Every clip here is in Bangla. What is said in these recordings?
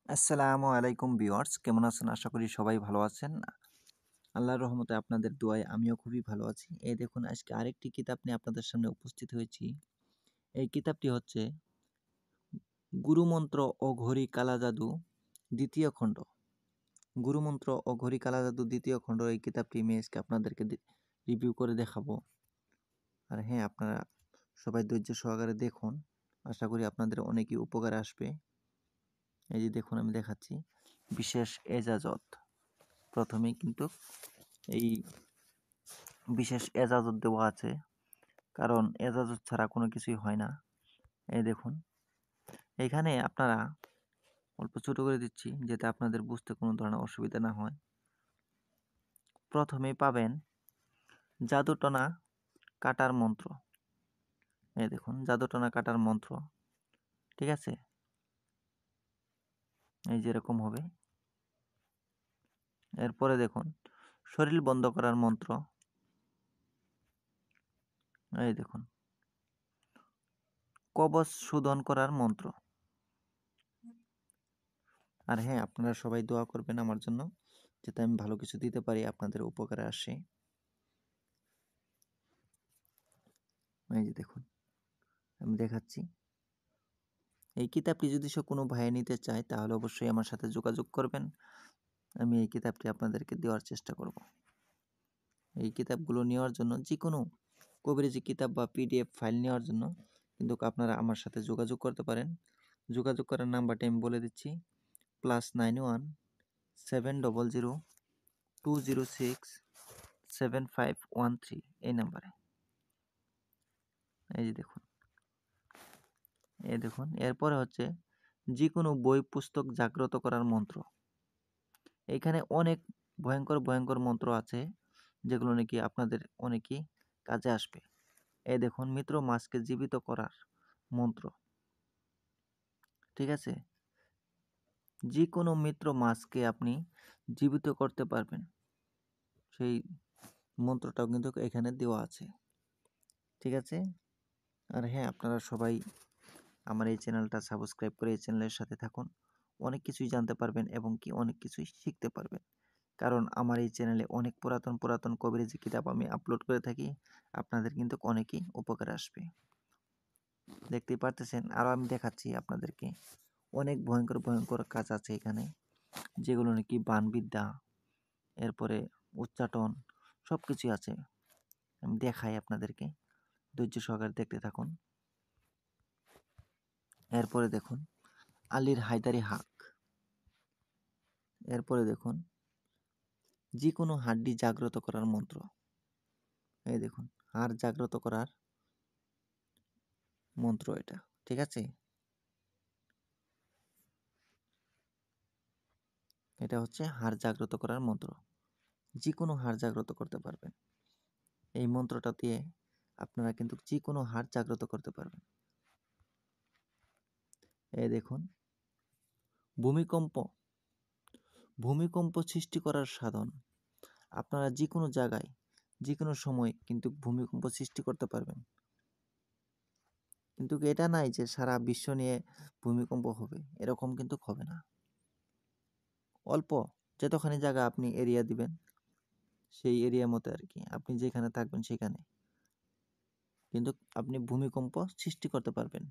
আসসালামু আলাইকুম ভিউয়ার্স, কেমন আছেন? আশা করি সবাই ভালো আছেন। আল্লাহর রহমতে আপনাদের দোয়ায় আমিও খুবই ভালো আছি। এই দেখুন, আজকে আরেকটি কিতাব নিয়ে আপনাদের সামনে উপস্থিত হয়েছি। এই কিতাবটি হচ্ছে গুরুমন্ত্র ও ঘড়ি কালা জাদু দ্বিতীয় খণ্ড। গুরুমন্ত্র ও ঘড়ি কালা জাদু দ্বিতীয় খণ্ড, এই কিতাবটি আমি আজকে আপনাদেরকে রিভিউ করে দেখাবো। আর হ্যাঁ, আপনারা সবাই ধৈর্য সহকারে দেখুন। আশা করি আপনাদের অনেকই উপকারে আসবে। এই যে দেখুন, আমি দেখাচ্ছি বিশেষ এজাজত। প্রথমেই কিন্তু এই বিশেষ এজাজত দেওয়া আছে, কারণ এজাজত ছাড়া কোনো কিছুই হয় না। এই দেখুন, এখানে আপনারা অল্প ছোট করে দিচ্ছি যাতে আপনাদের বুঝতে কোনো ধরনের অসুবিধা না হয়। প্রথমেই পাবেন জাদুটনা কাটার মন্ত্র। এই দেখুন, জাদুটনা কাটার মন্ত্র, ঠিক আছে? এই যেরকম হবে। এরপরে দেখুন শরীর বন্ধ করার মন্ত্র। এই দেখুন কবচ শোধন করার মন্ত্র। আর হ্যাঁ, আপনারা সবাই দোয়া করবেন আমার জন্য, যাতে আমি ভালো কিছু দিতে পারি, আপনাদের উপকারে আসে। এই যে দেখুন, আমি দেখাচ্ছি। এই কিতাবটি যদি কোনো ভাই নিতে চায় তাহলে অবশ্যই আমার সাথে যোগাযোগ করবেন। আমি এই কিতাবটি আপনাদেরকে দেওয়ার চেষ্টা করব। এই কিতাবগুলো নেওয়ার জন্য, যে কোনো কবিরাজি কিতাব বা পিডিএফ ফাইল নেওয়ার জন্য কিন্তু আপনারা আমার সাথে যোগাযোগ করতে পারেন। যোগাযোগ করার নাম্বারটি আমি বলে দিচ্ছি, +91 700 206 7513, এই নাম্বারে। এই যে দেখুন, এরপরে হচ্ছে যে কোনো বই পুস্তক জাগ্রত করার মন্ত্র। এখানে অনেক ভয়ঙ্কর ভয়ঙ্কর মন্ত্র আছে, যেগুলো নাকি আপনাদের অনেকই কাজে আসবে। এই দেখুন, মৃত মাছকে জীবিত করার মন্ত্র, ঠিক আছে? যে কোনো মৃত মাছকে আপনি জীবিত করতে পারবেন, সেই মন্ত্রটাও কিন্তু এখানে দেওয়া আছে, ঠিক আছে? আর হ্যাঁ, আপনারা সবাই আমার এই চ্যানেলটা সাবস্ক্রাইব করে এই চ্যানেলের সাথে থাকুন। অনেক কিছুই জানতে পারবেন এবং কি অনেক কিছুই শিখতে পারবেন, কারণ আমার এই চ্যানেলে অনেক পুরাতন পুরাতন কবিরাজি কিতাব আমি আপলোড করে থাকি। আপনাদের কিন্তু অনেকই উপকার আসবে। দেখতেই পারতেছেন, আরও আমি দেখাচ্ছি আপনাদেরকে। অনেক ভয়ঙ্কর ভয়ঙ্কর কাজ আছে এখানে, যেগুলো নাকি বানবিদ্যা, এরপরে উচ্চাটন, সব কিছুই আছে। আমি দেখাই আপনাদেরকে, ধৈর্য সহকারে দেখতে থাকুন। এরপরে দেখুন আলীর হায়দারি হাক। এরপরে দেখুন যে কোনো হাড্ডি জাগ্রত করার মন্ত্র। এই দেখুন, হাড় জাগ্রত করার মন্ত্র এটা, ঠিক আছে? এটা হচ্ছে হাড় জাগ্রত করার মন্ত্র। যে কোনো হাড় জাগ্রত করতে পারবেন এই মন্ত্রটা দিয়ে। আপনারা কিন্তু যে কোনো হাড় জাগ্রত করতে পারবেন। এই দেখুন ভূমিকম্প, ভূমিকম্প সৃষ্টি করার সাধন। আপনারা যে কোনো জায়গায় যে কোনো সময় কিন্তু ভূমিকম্প সৃষ্টি করতে পারবেন। কিন্তু এটা নাই যে সারা বিশ্ব নিয়ে ভূমিকম্প হবে, এরকম কিন্তু হবে না। অল্প যতখানি জায়গা আপনি এরিয়া দিবেন, সেই এরিয়া মতো আর কি, আপনি যেখানে থাকবেন সেখানে কিন্তু আপনি ভূমিকম্প সৃষ্টি করতে পারবেন,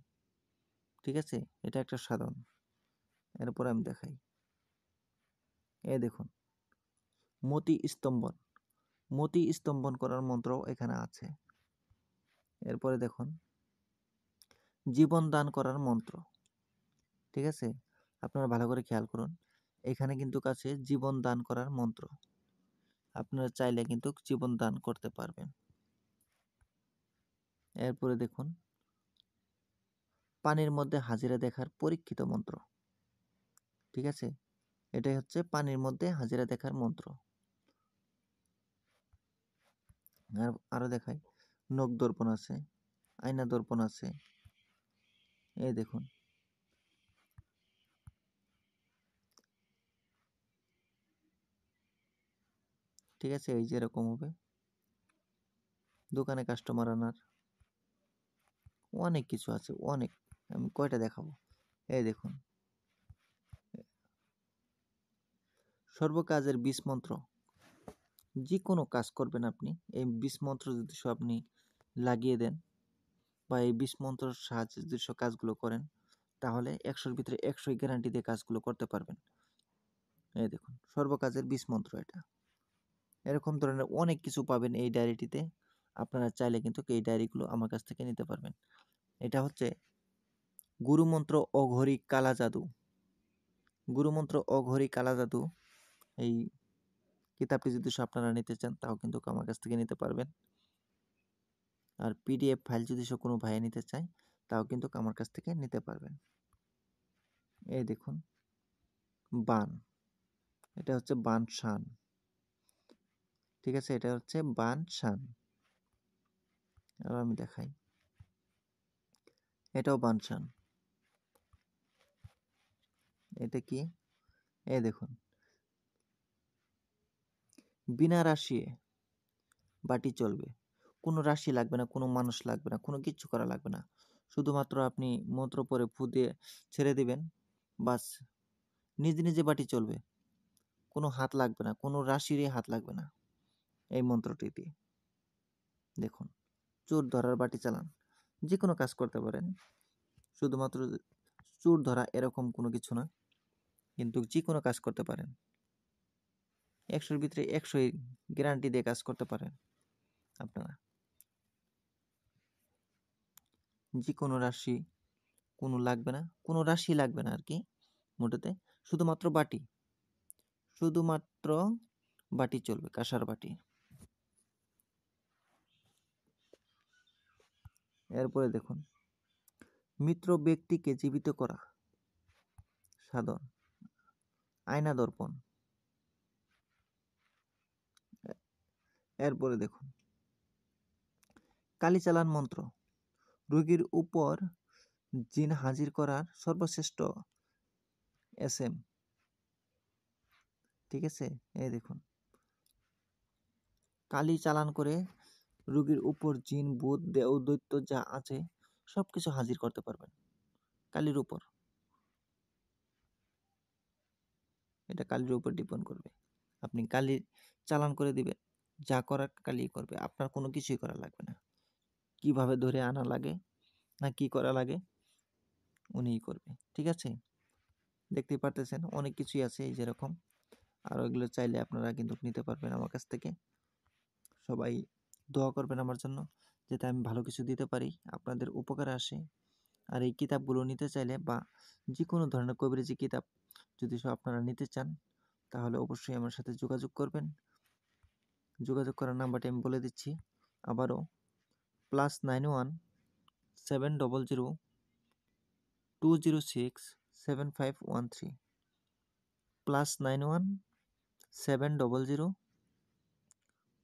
ঠিক আছে? এটা একটা সাধন। এরপর আমি দেখাই। এই দেখুন মতি স্তম্ভন, মতি স্তম্ভন করার মন্ত্রও এখানে আছে। এরপরে দেখুন জীবন দান করার মন্ত্র, ঠিক আছে? আপনারা ভালো করে খেয়াল করুন, এখানে কিন্তু আছে জীবন দান করার মন্ত্র। আপনারা চাইলে কিন্তু জীবন দান করতে পারবেন। এরপরে দেখুন পানির মধ্যে হাজিরা দেখার পরীক্ষিত মন্ত্র, ঠিক আছে? এটাই হচ্ছে পানির মধ্যে হাজিরা দেখার মন্ত্র। আর আরো দেখাই, নখ দর্পণ আছে, আয়না দর্পণ আছে। এই দেখুন, ঠিক আছে? এই যে এরকম হবে। দোকানে কাস্টমার আনার অনেক কিছু আছে, অনেক। আমি কয়টা দেখাবো? এই দেখুন, সর্বকাজের 20 মন্ত্র। যে কোনো কাজ করবেন আপনি, এই 20 মন্ত্র যদি আপনি লাগিয়ে দেন বা এই 20 মন্ত্রের সাহায্যে যদি কাজগুলো করেন, তাহলে 100-র ভিতরে 100ই গ্যারান্টি দিয়ে কাজগুলো করতে পারবেন। এই দেখুন, সর্বকাজের 20 মন্ত্র এটা। এরকম ধরনের অনেক কিছু পাবেন এই ডায়েরিটিতে। আপনারা চাইলে কিন্তু এই ডায়েরিগুলো আমার কাছ থেকে নিতে পারবেন। এটা হচ্ছে গুরুমন্ত্র অঘোরী কালা জাদু। গুরুমন্ত্র অঘোরী কালা জাদু, এই কিতাবটি যদি আপনারা নিতে চান তাও কিন্তু আমার কাছ থেকে নিতে পারবেন। আর পিডিএফ ফাইল যদি কোনো ভাই নিতে চায় তাও কিন্তু আমার কাছ থেকে নিতে পারবেন। এই দেখুন, বান, এটা হচ্ছে বান শান। ঠিক আছে, এটা হচ্ছে বান শান। আর আমি দেখাই, এটাও বান শান। এটা কি? এই দেখুন, বিনা রাশি বাটি চলবে। কোনো রাশি লাগবে না, কোনো মানুষ লাগবে না, কোনো কিচ্ছু করা লাগবে না। শুধুমাত্র আপনি মন্ত্র পরে ফু দিয়ে ছেড়ে দিবেন, বাস নিজে নিজে বাটি চলবে। কোনো হাত লাগবে না, কোনো রাশিরই হাত লাগবে না এই মন্ত্রটি দিয়ে। দেখুন, চোর ধরার বাটি চালান, যে কোনো কাজ করতে পারেন। শুধুমাত্র চোর ধরা এরকম কোনো কিছু না, কিন্তু যে কোনো কাজ করতে পারেন। 100-র ভিতরে 100ই গ্যারান্টি দিয়ে কাজ করতে পারেন আপনারা। যে কোনো রাশি কোনো লাগবে না, কোনো রাশি লাগবে না আর কি মোটেতে। শুধুমাত্র বাটি, শুধুমাত্র বাটি চলবে, কাঁসার বাটি। এরপরে দেখুন, মিত্র ব্যক্তিকে জীবিত করা সাধন, আয়না দর্পণ। এরপরে দেখুন, কালীচালান মন্ত্র, রোগীর উপর জিন হাজির করার সর্বশ্রেষ্ঠ এসএম। ঠিক আছে, এই দেখুন, কালী চালান করে রোগীর উপর জিন ভূত দেহ দৈত্য যা আছে সব কিছু হাজির করতে পারবেন কালীর উপর। এটা কালীর উপর ডিপেন্ড করবে। আপনি কালী চালান করে দিবেন, যা করার কালী করবে, আপনার কোনো কিছুই করা লাগবে না। কিভাবে ধরে আনা লাগে না কি করা লাগে উনিই করবে। ঠিক আছে, দেখতেই পারতেছেন অনেক কিছুই আছে এই যেরকম। আর ওইগুলো চাইলে আপনারা কিন্তু নিতে পারবেন আমার কাছ থেকে। সবাই দোয়া করবেন আমার জন্য, যাতে আমি ভালো কিছু দিতে পারি, আপনাদের উপকারে আসে। আর এই কিতাবগুলো নিতে চাইলে বা যে কোনো ধরনের কবিরাজি কিতাব যদি আপনারা নিতে চান, তাহলে অবশ্যই আমার সাথে যোগাযোগ করবেন। যোগাযোগ করার নাম্বারটি আমি বলে দিচ্ছি আবারও, +91 700 206 7513, +91 700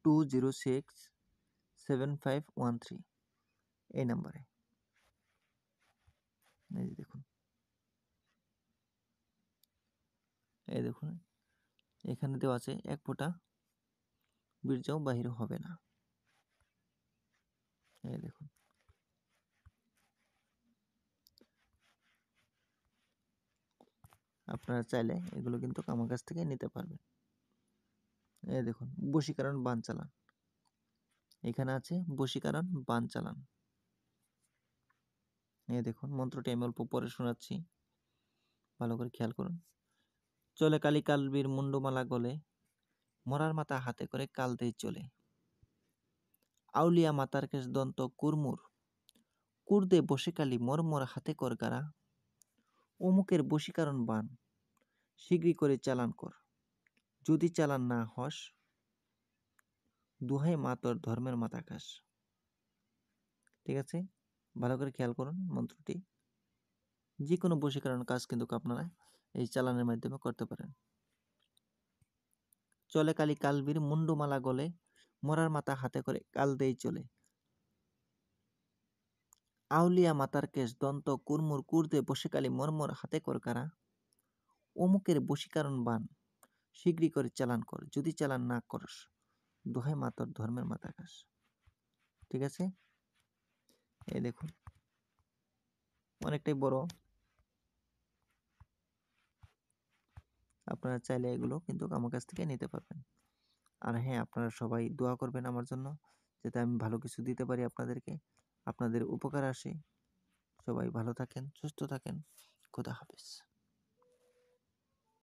206 7513, এই নাম্বারে। এই যে দেখুন, এই দেখুন, এখানে দেওয়া আছে 1 ফোঁটা বীর্যও বাহির হবে না। এই দেখুন, আপনারা চাইলে এগুলো কিন্তু আমার কাছ থেকে নিতে পারবেন। এই দেখুন, বশীকরণ বান চালান, এখানে আছে বশীকরণ বান চালান। এই দেখুন, মন্ত্রটি আমি অল্প পরে শোনাচ্ছি, ভালো করে খেয়াল করুন। চলে কালী কালবির মুন্ডমালা গলে, মরার মাথা হাতে করে কাল দেই চলে। আউলিয়া মাতার কেশ দন্ত কুরমুর, কুর্দে বসে কালী মরমর হাতে কর গারা। অমুকের বশীকরণ বান, শীঘ্রই করে চালান কর, যদি চালান না হস, দুহাই মা তোর ধর্মের মাথা খাস। ঠিক আছে, ভালো করে খেয়াল করুন মন্ত্রটি। যে কোনো বশীকরণ কাজ কিন্তু আপনারা এই চালানের মাধ্যমে করতে পারেন। চলে কালী কালবির মুন্ডমালা গলে, মরার মাথা হাতে করে কাল দেই চলে। আউলিয়া মাতার কেশ দন্ত কুরমুর কুর্দে বসে কালী মরমর হাতে কর কারা। অমুকের বশীকরণ বান, শীঘ্রই করে চালান কর, যদি চালান না করস, দোহাই মা তোর ধর্মের মাথা খাস। ঠিক আছে, এই দেখুন, অনেকটাই বড়। আপনারা চাইলে এগুলো কিন্তু আমার কাছ থেকে নিতে পারবেন। আর হ্যাঁ, আপনারা সবাই দোয়া করবেন আমার জন্য, যাতে আমি ভালো কিছু দিতে পারি আপনাদেরকে, আপনাদের উপকার আসে। সবাই ভালো থাকেন, সুস্থ থাকেন। খোদা হাফেজ।